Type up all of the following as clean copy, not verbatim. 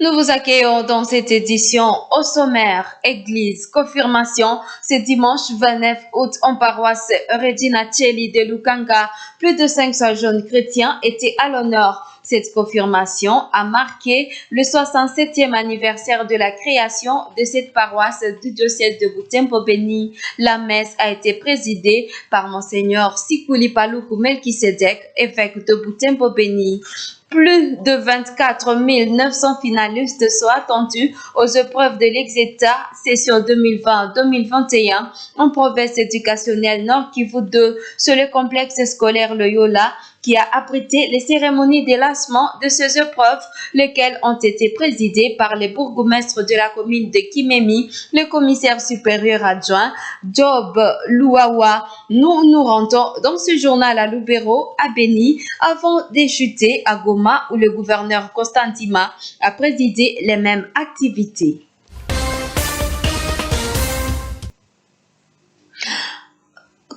Nous vous accueillons dans cette édition au sommaire. Église, confirmation, ce dimanche 29 août en paroisse Regina Coeli de Lukanga. Plus de 500 jeunes chrétiens étaient à l'honneur. Cette confirmation a marqué le 67e anniversaire de la création de cette paroisse du diocèse de Butembo-Beni. La messe a été présidée par Monseigneur Sikuli Paluku Melkisedek, évêque de Butembo-Beni. Plus de 24 900 finalistes sont attendus aux épreuves de l'Exeta session 2020-2021 en province éducationnelle Nord Kivu 2 sur le complexe scolaire Loyola qui a abrité les cérémonies d'élancement de ces épreuves, lesquelles ont été présidées par les bourgmestres de la commune de Kimemi, le commissaire supérieur adjoint Job Louawa. Nous nous rendons dans ce journal à Lubero, à Beni, avant d'échuter à Goma où le gouverneur Constantima a présidé les mêmes activités.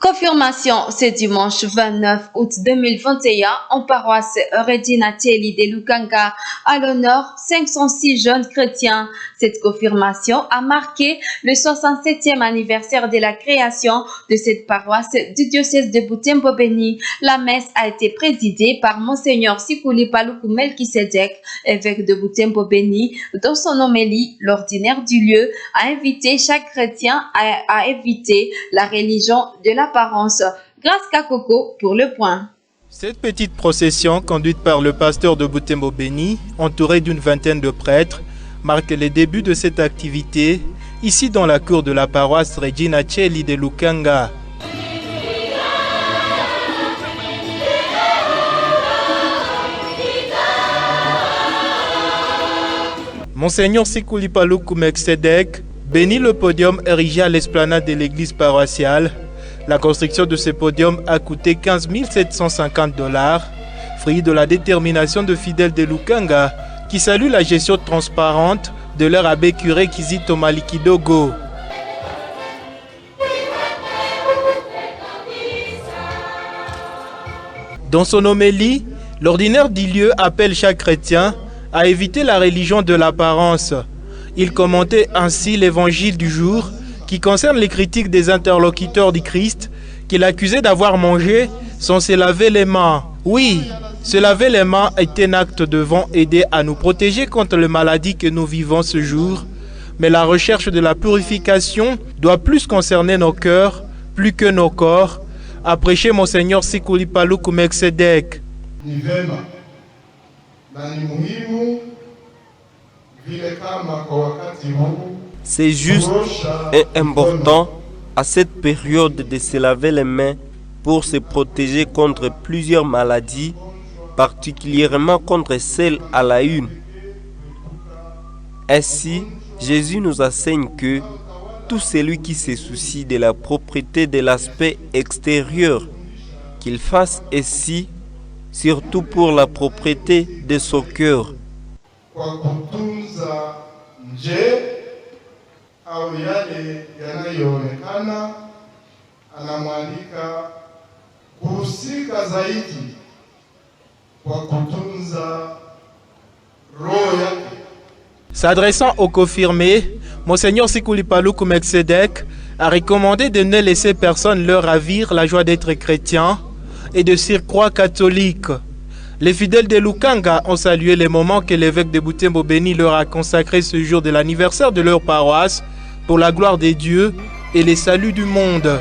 Confirmation ce dimanche 29 août 2021 en paroisse Regina Coeli de Lukanga, à l'honneur 506 jeunes chrétiens. Cette confirmation a marqué le 67e anniversaire de la création de cette paroisse du diocèse de Butembo-Beni. La messe a été présidée par Monseigneur Sikuli Paluku Melkisedek, évêque de Butembo-Beni. Dans son homélie, l'ordinaire du lieu a invité chaque chrétien à éviter la religion de l'apparence. Grâce Kakoko pour le point. Cette petite procession, conduite par le pasteur de Butembo-Beni, entouré d'une vingtaine de prêtres, marque les débuts de cette activité, ici dans la cour de la paroisse Regina Coeli de Lukanga. Monseigneur Sikuli Paluku Melkisedek bénit le podium érigé à l'esplanade de l'église paroissiale. La construction de ce podium a coûté 15 750 $, fruit de la détermination de fidèles de Lukanga qui saluent la gestion transparente de leur abbé curé Kizito Malikidogo. Dans son homélie, l'ordinaire du lieu appelle chaque chrétien à éviter la religion de l'apparence. Il commentait ainsi l'évangile du jour qui concerne les critiques des interlocuteurs du Christ qu'il accusait d'avoir mangé sans se laver les mains. Oui, se laver les mains est un acte devant aider à nous protéger contre les maladies que nous vivons ce jour, mais la recherche de la purification doit plus concerner nos cœurs, plus que nos corps, a prêché Monseigneur Sikuli Paluku Melkisedek. C'est juste et important à cette période de se laver les mains pour se protéger contre plusieurs maladies, particulièrement contre celle à la une. Ainsi, Jésus nous enseigne que tout celui qui se soucie de la propreté de l'aspect extérieur, qu'il fasse ainsi, surtout pour la propreté de son cœur. Au yale yanayoonekana, anamwalika kuhusika zaidi kwa kutunza roho yake. S'adressant aux confirmés, Monseigneur Sikuli Paluku Melkisedek a recommandé de ne laisser personne leur ravir la joie d'être chrétien et de surcroît catholique. Les fidèles de Lukanga ont salué les moments que l'évêque de Butembo-Beni leur a consacrés ce jour de l'anniversaire de leur paroisse pour la gloire des dieux et les saluts du monde.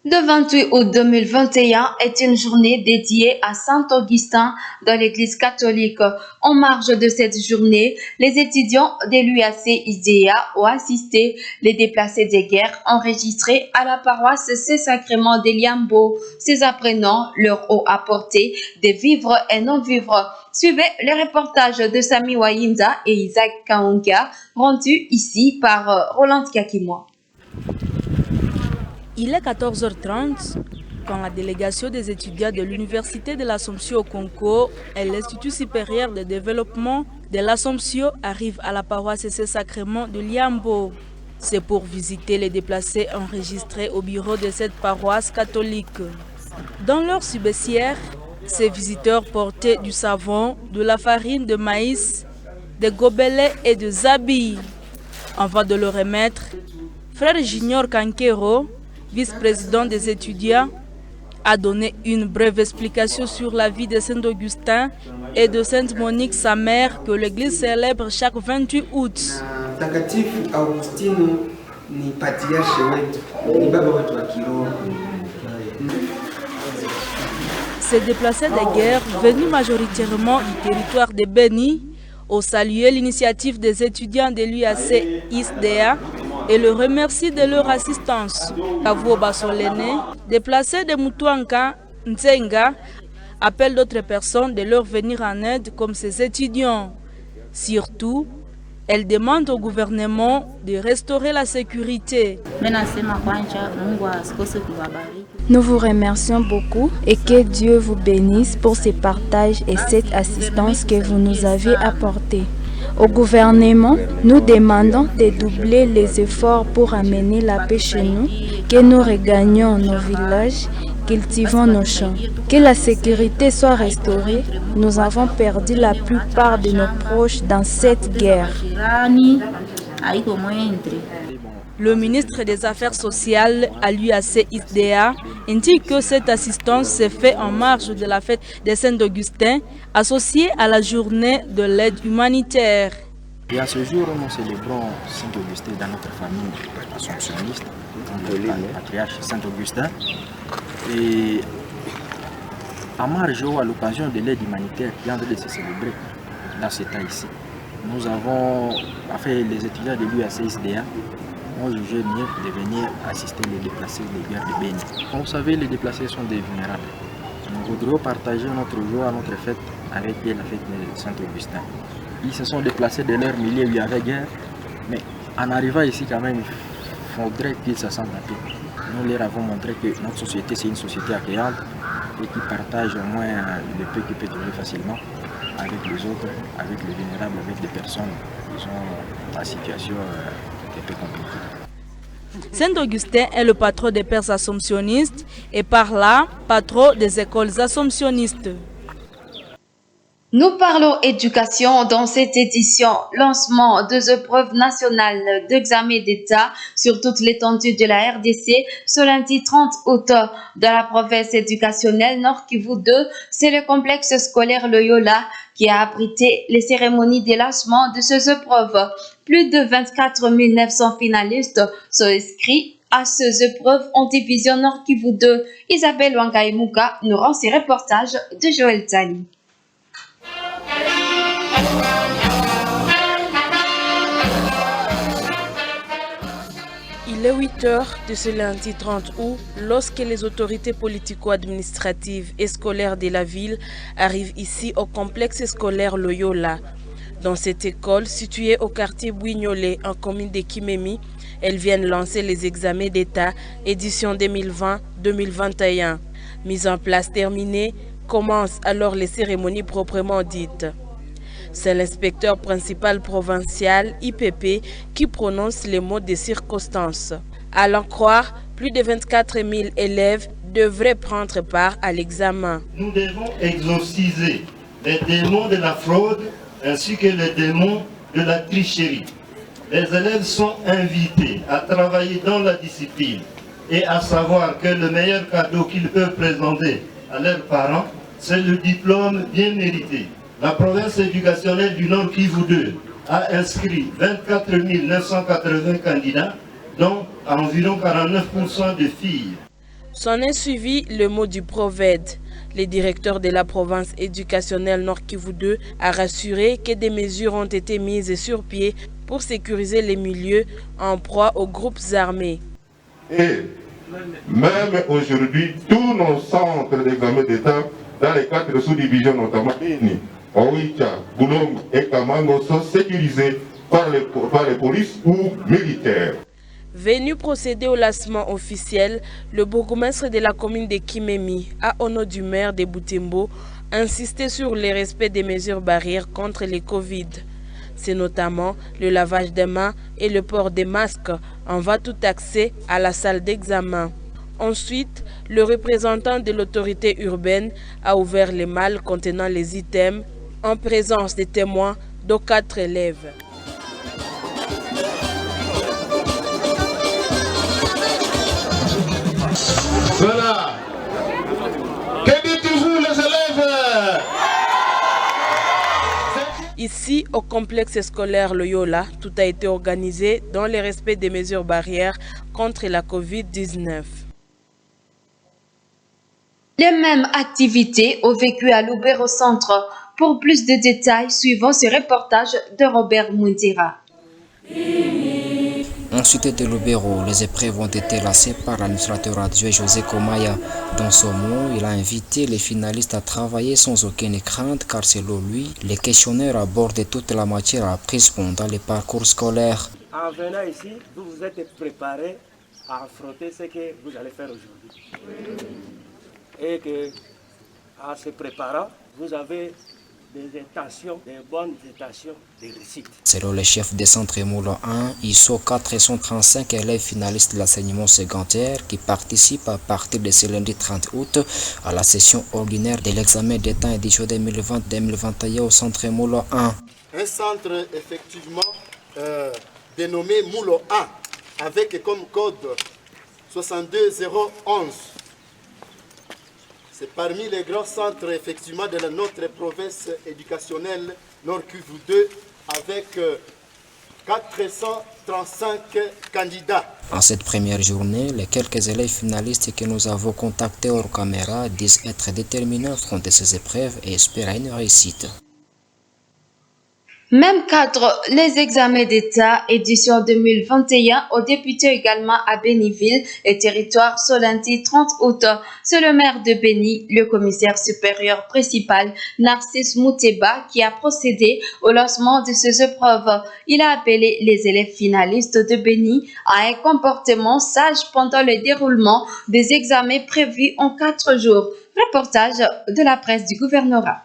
Le 28 août 2021 est une journée dédiée à Saint Augustin dans l'Église catholique. En marge de cette journée, les étudiants de l'UAC ISEA ont assisté les déplacés de guerre enregistrés à la paroisse Saint-Sacrement de Liambo. Ces apprenants leur ont apporté des vivres et non-vivres. Suivez le reportage de Sami Wayinda et Isaac Kaonga, rendu ici par Roland Kakimoa. Il est 14h30 quand la délégation des étudiants de l'Université de l'Assomption au Congo et l'Institut supérieur de développement de l'Assomption arrive à la paroisse Saint-Sacrement de Liambo. C'est pour visiter les déplacés enregistrés au bureau de cette paroisse catholique. Dans leur subessière, ces visiteurs portaient du savon, de la farine de maïs, des gobelets et des habits. Avant de le remettre, Frère Junior Kankero, vice-président des étudiants, a donné une brève explication sur la vie de Saint-Augustin et de Sainte Monique, sa mère, que l'Église célèbre chaque 28 août. Ces déplacés de guerre, venus majoritairement du territoire de Beni, ont salué l'initiative des étudiants de l'UAC ISDA et le remercie de leur assistance. Kavo Basolene, déplacés de Mutuanka, Nzenga, appelle d'autres personnes de leur venir en aide comme ces étudiants. Surtout, elle demande au gouvernement de restaurer la sécurité. Nous vous remercions beaucoup et que Dieu vous bénisse pour ce partage et cette assistance que vous nous avez apportée. Au gouvernement, nous demandons de doubler les efforts pour amener la paix chez nous, que nous regagnions nos villages, cultivons nos champs. Que la sécurité soit restaurée. Nous avons perdu la plupart de nos proches dans cette guerre. Le ministre des Affaires sociales à l'UAC ISDA indique que cette assistance se fait en marge de la fête de Saint-Augustin, associée à la journée de l'aide humanitaire. Et à ce jour, nous célébrons Saint-Augustin dans notre famille assomptionniste, le patriarche Saint-Augustin. Et à marge ou à l'occasion de l'aide humanitaire qui est en train de se célébrer dans ce temps ici, nous avons, les étudiants de l'UAC ISDA ont jugé mieux de venir assister les déplacés des guerres de Béni. Comme vous savez, les déplacés sont des vulnérables. Nous voudrions partager notre joie, notre fête avec eux, la fête de Saint-Augustin. Ils se sont déplacés de leur milieu où il y avait guerre, mais en arrivant ici quand même, il faudrait qu'ils se sentent en paix. Nous leur avons montré que notre société, c'est une société accueillante et qui partage au moins le peu qui peut trouver facilement avec les autres, avec les vulnérables, avec des personnes qui sont en situation un peu compliquée. Saint-Augustin est le patron des pères assomptionnistes et par là, patron des écoles assomptionnistes. Nous parlons éducation dans cette édition, lancement des épreuves nationales d'examen d'État sur toute l'étendue de la RDC ce lundi 30 août dans la province éducationnelle Nord Kivu 2. C'est le complexe scolaire Loyola qui a abrité les cérémonies de lancement de ces épreuves. Plus de 24 900 finalistes sont inscrits à ces épreuves en division Nord Kivu 2. Isabelle Wangaïmouka nous rend ses reportages de Joël Tani. Il est 8 heures de ce lundi 30 août lorsque les autorités politico-administratives et scolaires de la ville arrivent ici au complexe scolaire Loyola. Dans cette école située au quartier Bouignolet en commune de Kimemi, elles viennent lancer les examens d'État édition 2020-2021. Mise en place terminée, commencent alors les cérémonies proprement dites. C'est l'inspecteur principal provincial IPP qui prononce les mots de circonstance. À l'en croire, plus de 24 000 élèves devraient prendre part à l'examen. Nous devons exorciser les démons de la fraude ainsi que les démons de la tricherie. Les élèves sont invités à travailler dans la discipline et à savoir que le meilleur cadeau qu'ils peuvent présenter à leurs parents, c'est le diplôme bien mérité. La province éducationnelle du Nord Kivu 2 a inscrit 24 980 candidats, dont environ 49% de filles. S'en est suivi le mot du Proved. Le directeur de la province éducationnelle Nord Kivu 2 a rassuré que des mesures ont été mises sur pied pour sécuriser les milieux en proie aux groupes armés. Et même aujourd'hui, tous nos centres d'examen d'État dans les 4 sous-divisions, notamment Beni, Oicha, Boulom et Kamango, sont sécurisés par les polices ou militaires. Venu procéder au lancement officiel, le bourgmestre de la commune de Kimemi, à au nom du maire de Butembo, insisté sur le respect des mesures barrières contre les Covid. C'est notamment le lavage des mains et le port des masques. On va tout accès à la salle d'examen. Ensuite, le représentant de l'autorité urbaine a ouvert les malles contenant les items en présence des témoins de 4 élèves. Voilà. Que dites-vous les élèves? Ici, au complexe scolaire Loyola, tout a été organisé dans le respect des mesures barrières contre la Covid-19. Les mêmes activités ont vécu à Lubero Centre. Pour plus de détails, suivons ce reportage de Robert Mundira. Ensuite de Lubero, les épreuves ont été lancées par l'administrateur adjoint José Komaya. Dans son mot, il a invité les finalistes à travailler sans aucune crainte car selon lui, les questionnaires abordent toute la matière apprise pendant les parcours scolaires. En venant ici, vous vous êtes préparé à affronter ce que vous allez faire aujourd'hui. Et que, en se préparant, vous avez des intentions, des bonnes intentions de réussite. Selon le chef de centre Moulin 1, ils sont 435 élèves finalistes de l'enseignement secondaire qui participent à partir de ce lundi 30 août à la session ordinaire de l'examen d'État édition 2020-2021 au centre Moulin 1. Un centre effectivement dénommé Moulin 1 avec comme code 62011. C'est parmi les grands centres effectivement de notre province éducationnelle Nord-Kivu 2 avec 435 candidats. En cette première journée, les quelques élèves finalistes que nous avons contactés hors caméra disent être déterminés à affronter ces épreuves et espèrent une réussite. Même cadre, les examens d'État édition 2021 ont débuté également à Béniville et territoire ce lundi 30 août. C'est le maire de Béni, le commissaire supérieur principal Narcisse Mouteba qui a procédé au lancement de ces épreuves. Il a appelé les élèves finalistes de Béni à un comportement sage pendant le déroulement des examens prévus en 4 jours. Reportage de la presse du gouvernorat.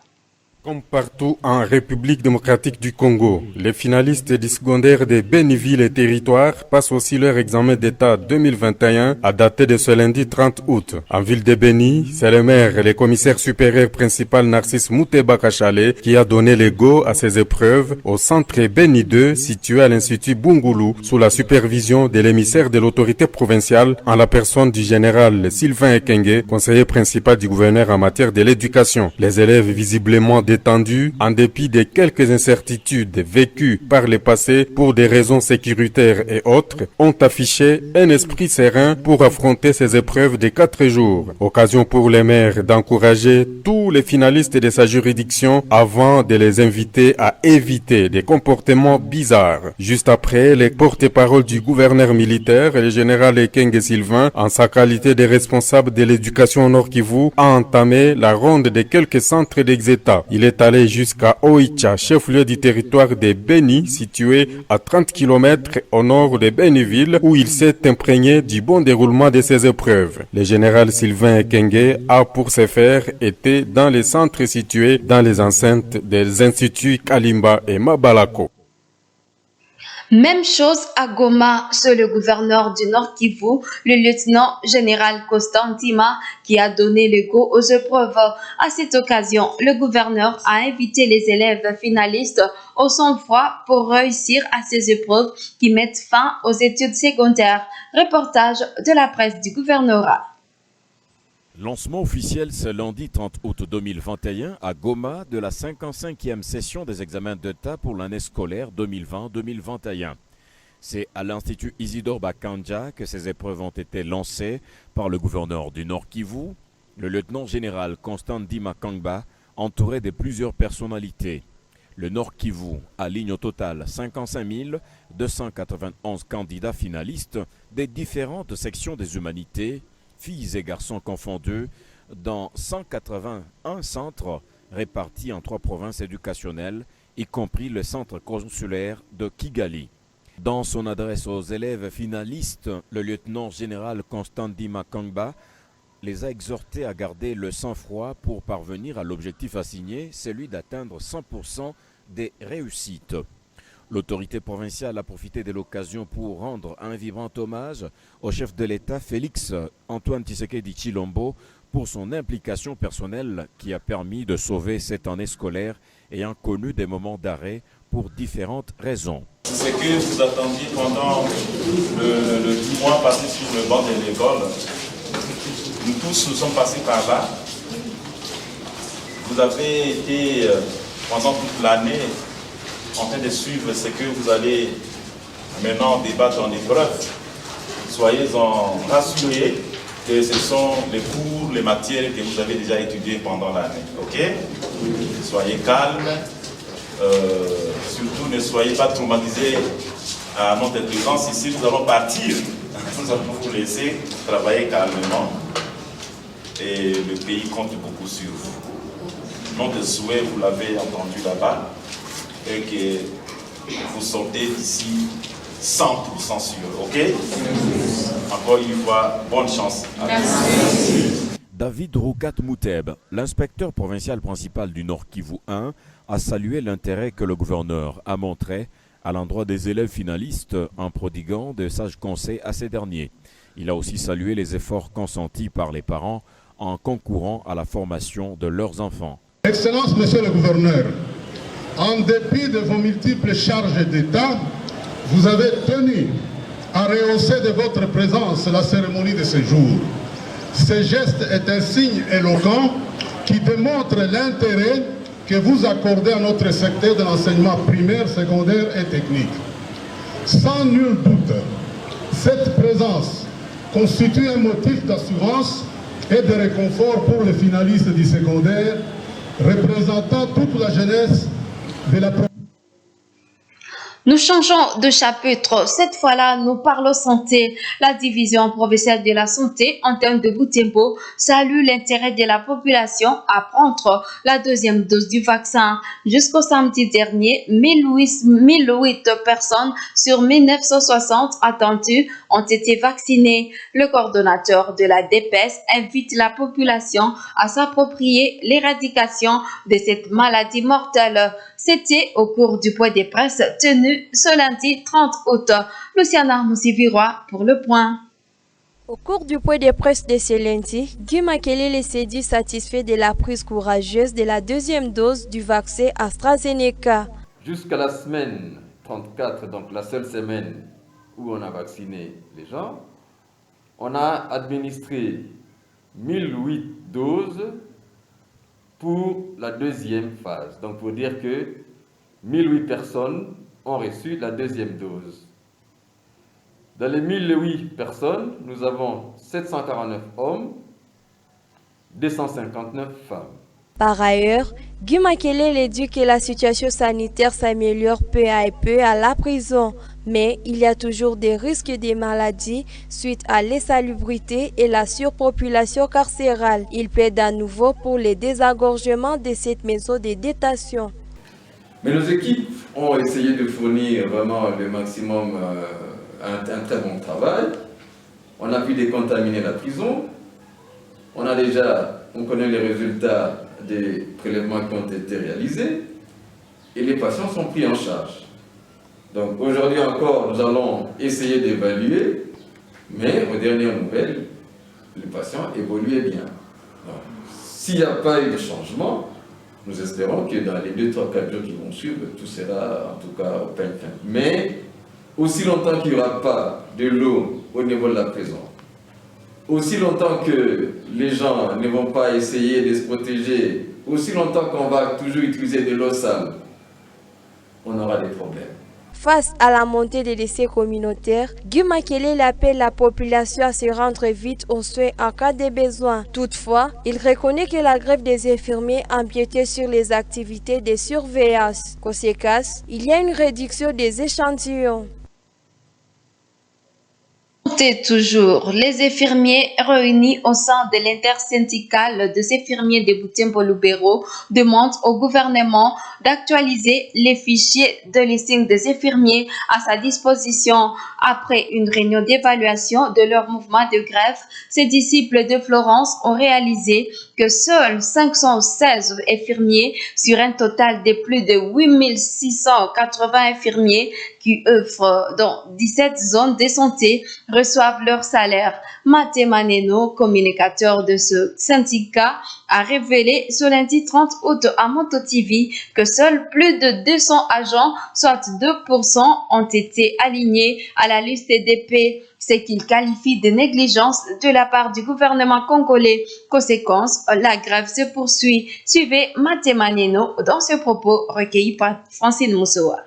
Comme partout en République démocratique du Congo, les finalistes du secondaire de Béniville et territoire passent aussi leur examen d'État 2021 à dater de ce lundi 30 août. En ville de Béni, c'est le maire et le commissaire supérieur principal Narcisse Mouteba Kachale qui a donné le go à ces épreuves au centre Béni 2 situé à l'Institut Bungoulou sous la supervision de l'émissaire de l'autorité provinciale en la personne du général Sylvain Ekenge, conseiller principal du gouverneur en matière de l'éducation. Les élèves visiblement détendus, en dépit de quelques incertitudes vécues par le passé pour des raisons sécuritaires et autres, ont affiché un esprit serein pour affronter ces épreuves de 4 jours. Occasion pour les maires d'encourager tous les finalistes de sa juridiction avant de les inviter à éviter des comportements bizarres. Juste après, les porte-parole du gouverneur militaire, le général Ekenge Sylvain, en sa qualité de responsable de l'éducation au Nord Kivu, a entamé la ronde de quelques centres d'exétat. Il est allé jusqu'à Oicha, chef-lieu du territoire de Béni, situé à 30 km au nord de Béniville, où il s'est imprégné du bon déroulement de ces épreuves. Le général Sylvain Ekenge a pour ce faire été dans les centres situés dans les enceintes des instituts Kalimba et Mabalako. Même chose à Goma, c'est le gouverneur du Nord Kivu, le lieutenant général Constant Ndima, qui a donné le go aux épreuves. À cette occasion, le gouverneur a invité les élèves finalistes au sang-froid pour réussir à ces épreuves qui mettent fin aux études secondaires. Reportage de la presse du gouvernorat. Lancement officiel ce lundi 30 août 2021 à Goma de la 55e session des examens d'État pour l'année scolaire 2020-2021. C'est à l'Institut Isidore Bakanja que ces épreuves ont été lancées par le gouverneur du Nord Kivu, le lieutenant général Constant Ndima Kangba, entouré de plusieurs personnalités. Le Nord Kivu aligne au total 55 291 candidats finalistes des différentes sections des humanités, filles et garçons confondus, dans 181 centres répartis en 3 provinces éducationnelles, y compris le centre consulaire de Kigali. Dans son adresse aux élèves finalistes, le lieutenant général Constant Ndima Kangba les a exhortés à garder le sang-froid pour parvenir à l'objectif assigné, celui d'atteindre 100% des réussites. L'autorité provinciale a profité de l'occasion pour rendre un vibrant hommage au chef de l'État Félix Antoine Tshisekedi Tshilombo pour son implication personnelle qui a permis de sauver cette année scolaire ayant connu des moments d'arrêt pour différentes raisons. Ce que vous attendiez pendant le mois passé sur le banc de l'école, nous tous nous sommes passés par là. Vous avez été pendant toute l'année en train de suivre ce que vous allez maintenant débattre en épreuve. Soyez-en rassurés que ce sont les cours, les matières que vous avez déjà étudiées pendant l'année. Ok? Soyez calmes, surtout ne soyez pas traumatisés à notre présence ici. Nous allons partir, nous allons vous laisser travailler calmement et le pays compte beaucoup sur vous. Notre souhait, vous l'avez entendu là-bas, et que vous sortez d'ici 100% sûr, ok? Encore une fois, bonne chance. Merci. David Roukat Mouteb, l'inspecteur provincial principal du Nord Kivu 1, a salué l'intérêt que le gouverneur a montré à l'endroit des élèves finalistes en prodiguant de sages conseils à ces derniers. Il a aussi salué les efforts consentis par les parents en concourant à la formation de leurs enfants. Excellence, Monsieur le gouverneur, en dépit de vos multiples charges d'État, vous avez tenu à rehausser de votre présence la cérémonie de ce jour. Ce geste est un signe éloquent qui démontre l'intérêt que vous accordez à notre secteur de l'enseignement primaire, secondaire et technique. Sans nul doute, cette présence constitue un motif d'assurance et de réconfort pour les finalistes du secondaire, représentant toute la jeunesse de la province. Nous changeons de chapitre. Cette fois-là, nous parlons santé. La division provinciale de la santé, en termes de Butembo, salue l'intérêt de la population à prendre la deuxième dose du vaccin. Jusqu'au samedi dernier, 1008 personnes sur 1960 attendues ont été vaccinées. Le coordonnateur de la DPS invite la population à s'approprier l'éradication de cette maladie mortelle. C'était au cours du point de presse tenu ce lundi 30 août. Luciana Moussivirois pour le point. Au cours du point de presse de ce lundi, Guy Makelele s'est dit satisfait de la prise courageuse de la deuxième dose du vaccin AstraZeneca. Jusqu'à la semaine 34, donc la seule semaine où on a vacciné les gens, on a administré 1008 doses pour la deuxième phase. Donc pour dire que 1008 personnes ont reçu la deuxième dose. Dans les 1008 personnes, nous avons 749 hommes, 259 femmes. Par ailleurs, Guy Makelele dit que la situation sanitaire s'améliore peu à peu à la prison, mais il y a toujours des risques de maladies suite à l'insalubrité et la surpopulation carcérale. Il plaide à nouveau pour le désengorgement de cette maison de détention. Mais nos équipes ont essayé de fournir vraiment le maximum, un très bon travail. On a pu décontaminer la prison. On connaît les résultats des prélèvements qui ont été réalisés et les patients sont pris en charge. Donc aujourd'hui encore, nous allons essayer d'évaluer, mais aux dernières nouvelles, les patients évoluaient bien. S'il n'y a pas eu de changement, nous espérons que dans les 2, 3, 4 jours qui vont suivre, tout sera en tout cas au peigne fin. Mais aussi longtemps qu'il n'y aura pas de l'eau au niveau de la prison, aussi longtemps que les gens ne vont pas essayer de se protéger, aussi longtemps qu'on va toujours utiliser de l'eau sale, on aura des problèmes. Face à la montée des décès communautaires, Guy Makelele appelle la population à se rendre vite aux soins en cas de besoin. Toutefois, il reconnaît que la grève des infirmiers empiétait sur les activités de surveillance. Conséquence, il y a une réduction des échantillons. Santé toujours. Les infirmiers réunis au sein de l'intersyndicale des infirmiers de Butembo-Lubero demandent au gouvernement d'actualiser les fichiers de listing des infirmiers à sa disposition. Après une réunion d'évaluation de leur mouvement de grève, ces disciples de Florence ont réalisé que seuls 516 infirmiers sur un total de plus de 8680 infirmiers qui œuvrent dans 17 zones de santé reçoivent leur salaire. Maté Maneno, communicateur de ce syndicat, a révélé ce lundi 30 août à Moto TV que seuls plus de 200 agents, soit 2%, ont été alignés à la liste d'épées, ce qu'il qualifie de négligence de la part du gouvernement congolais. Conséquence, la grève se poursuit. Suivez Maté Maneno dans ce propos recueilli par Francine Moussoa.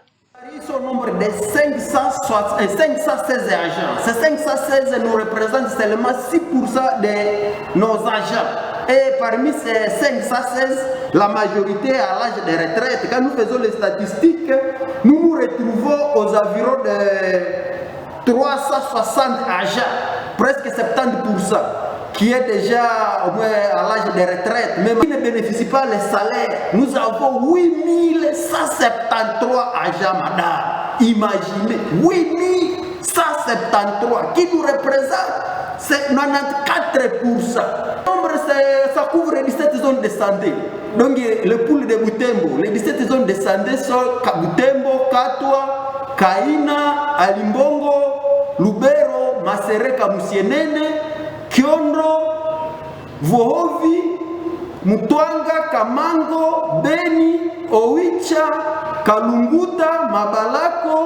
Au nombre de 516 agents. Ces 516 nous représentent seulement 6% de nos agents. Et parmi ces 516, la majorité à l'âge de retraite. Quand nous faisons les statistiques, nous nous retrouvons aux environs de 360 agents, presque 70%, qui est déjà au moins à l'âge de retraite, mais qui ne bénéficie pas les salaires. Nous avons 8173 agents, madame. Imaginez, 8173, qui nous représente, c'est 94%. Ça couvre les 17 zones de santé. Donc le pool de Butembo, les 17 zones de santé sont Butembo, Katwa, Kaina, Alimbongo, Lubero, Masereka, Musienene, Kiondo, Vohovi, Mutwanga, Kamango, Beni, Oicha, Kalunguta, Mabalako,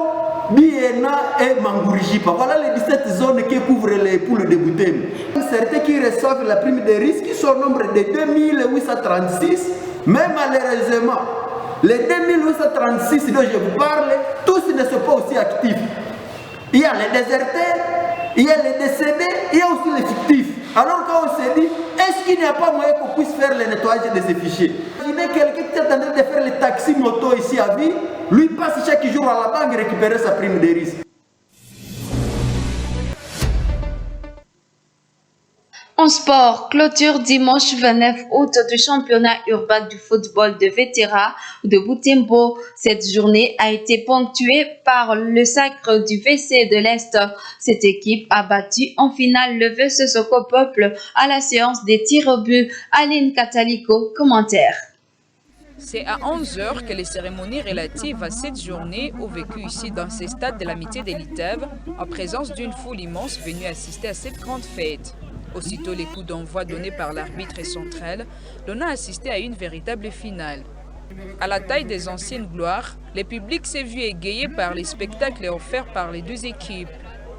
Biena et Mangurijipa. Voilà les 17 zones qui couvrent les poules de Butembo. Certains qui reçoivent la prime de risque sont au nombre de 2836, mais malheureusement, les 2836 dont je vous parle, tous ne sont pas aussi actifs. Il y a les déserteurs, il y a les décédés, il y a aussi les fictifs. Alors quand on se dit, est-ce qu'il n'y a pas moyen qu'on puisse faire le nettoyage de ces fichiers? Imaginez quelqu'un qui est en train de faire les taxis moto ici à vie, lui passe chaque jour à la banque récupérer sa prime de risque. En sport, clôture dimanche 29 août du championnat urbain du football de vétérans de Butembo. Cette journée a été ponctuée par le sacre du VC de l'Est. Cette équipe a battu en finale le VC Soko Peuple à la séance des tirs au but. Aline Catalico, commentaire. C'est à 11h que les cérémonies relatives à cette journée ont vécu ici dans ces stades de l'amitié de l'Itève, en présence d'une foule immense venue assister à cette grande fête. Aussitôt les coups d'envoi donnés par l'arbitre central, l'on a assisté à une véritable finale. À la taille des anciennes gloires, le public s'est vu égayé par les spectacles offerts par les deux équipes.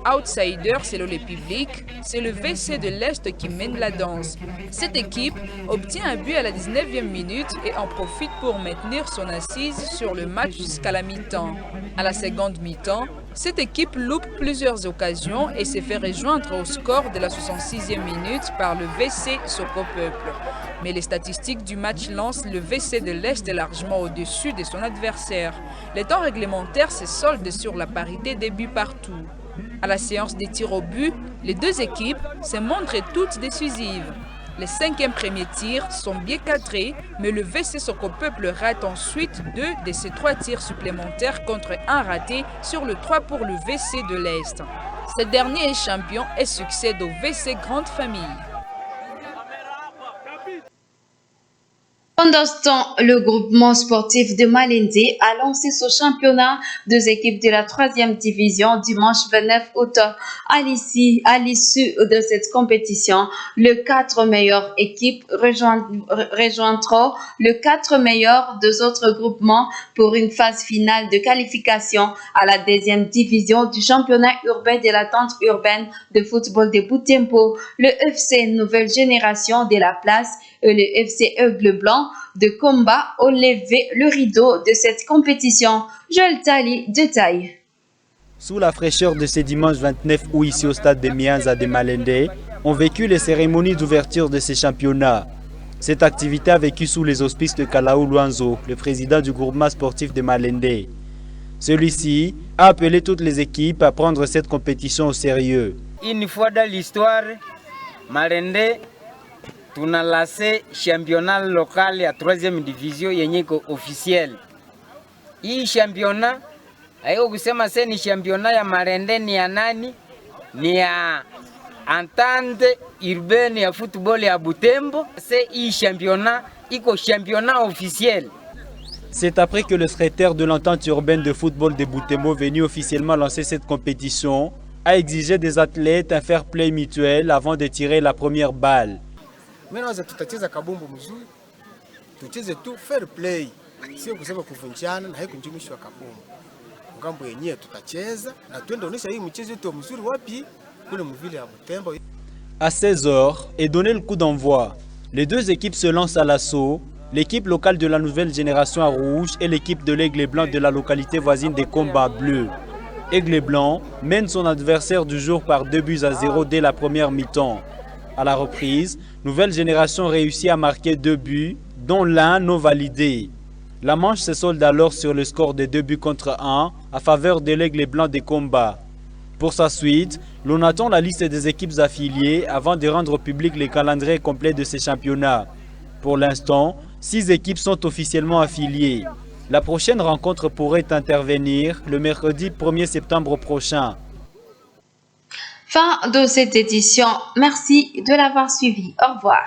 Outsider selon le public, c'est le VC de l'Est qui mène la danse. Cette équipe obtient un but à la 19e minute et en profite pour maintenir son assise sur le match jusqu'à la mi-temps. À la seconde mi-temps, cette équipe loupe plusieurs occasions et s'est fait rejoindre au score de la 66e minute par le VC Soko Peuple. Mais les statistiques du match lancent le VC de l'Est largement au-dessus de son adversaire. Le temps réglementaire se solde sur la parité des buts partout. À la séance des tirs au but, les deux équipes se montrent toutes décisives. Les 5e premiers tirs sont bien cadrés, mais le VC Soko Peuple rate ensuite 2 de ses 3 tirs supplémentaires contre un raté sur le 3 pour le VC de l'Est. Ce dernier est champion et succède au VC Grande Famille. Pendant ce temps, le groupement sportif de Malende a lancé son championnat des équipes de la 3e division dimanche 29 août. À l'issue de cette compétition, les 4 meilleures équipes rejoindront les 4 meilleurs des autres groupements pour une phase finale de qualification à la 2e division du championnat urbain de la tente urbaine de football de Butembo. Le FC Nouvelle Génération de la Place et le FC Aigle Blanc de combat ont levé le rideau de cette compétition. Joël Tali détaille. Sous la fraîcheur de ce dimanche 29 août ici au stade de Mianza de Malende, ont vécu les cérémonies d'ouverture de ces championnats. Cette activité a vécu sous les auspices de Kalaou Luanzo, le président du groupement sportif de Malende. Celui-ci a appelé toutes les équipes à prendre cette compétition au sérieux. Une fois dans l'histoire, Malende tunalase championnat local ya 3e division yenye iko officiel. Hii championnat hayo kusema sasa ni championnat ya Malende, ni ya nani? Ni ya Entente urbaine ya football ya Butembo. C'est hii championnat iko championnat officiel. C'est après que le secrétaire de l'entente urbaine de football de Butembo, venu officiellement lancer cette compétition, a exigé des athlètes un fair play mutuel avant de tirer la première balle. Maintenant, tutacheza kabumbu mzuri, tucheze tu fair play, sio kusema kuvunjana na haikunjumishwa kabumbu. Ngambo yenyewe tutacheza na tuende onesha hii mchezo wetu mzuri wapi kule mvile ya Butembo. À 16h est donné le coup d'envoi. Les deux équipes se lancent à l'assaut. L'équipe locale de la nouvelle génération à rouge et l'équipe de l'Aigle Blanc de la localité voisine des Combats Bleus. Aigle Blanc mène son adversaire du jour par 2-0 dès la première mi-temps. À la reprise, nouvelle génération réussit à marquer 2 buts, dont l'un non validé. La manche se solde alors sur le score de 2-1 à faveur de l'Aigle Blanc des Combats. Pour sa suite, l'on attend la liste des équipes affiliées avant de rendre public le calendrier complet de ces championnats. Pour l'instant, 6 équipes sont officiellement affiliées. La prochaine rencontre pourrait intervenir le mercredi 1er septembre prochain. Fin de cette édition. Merci de l'avoir suivi. Au revoir.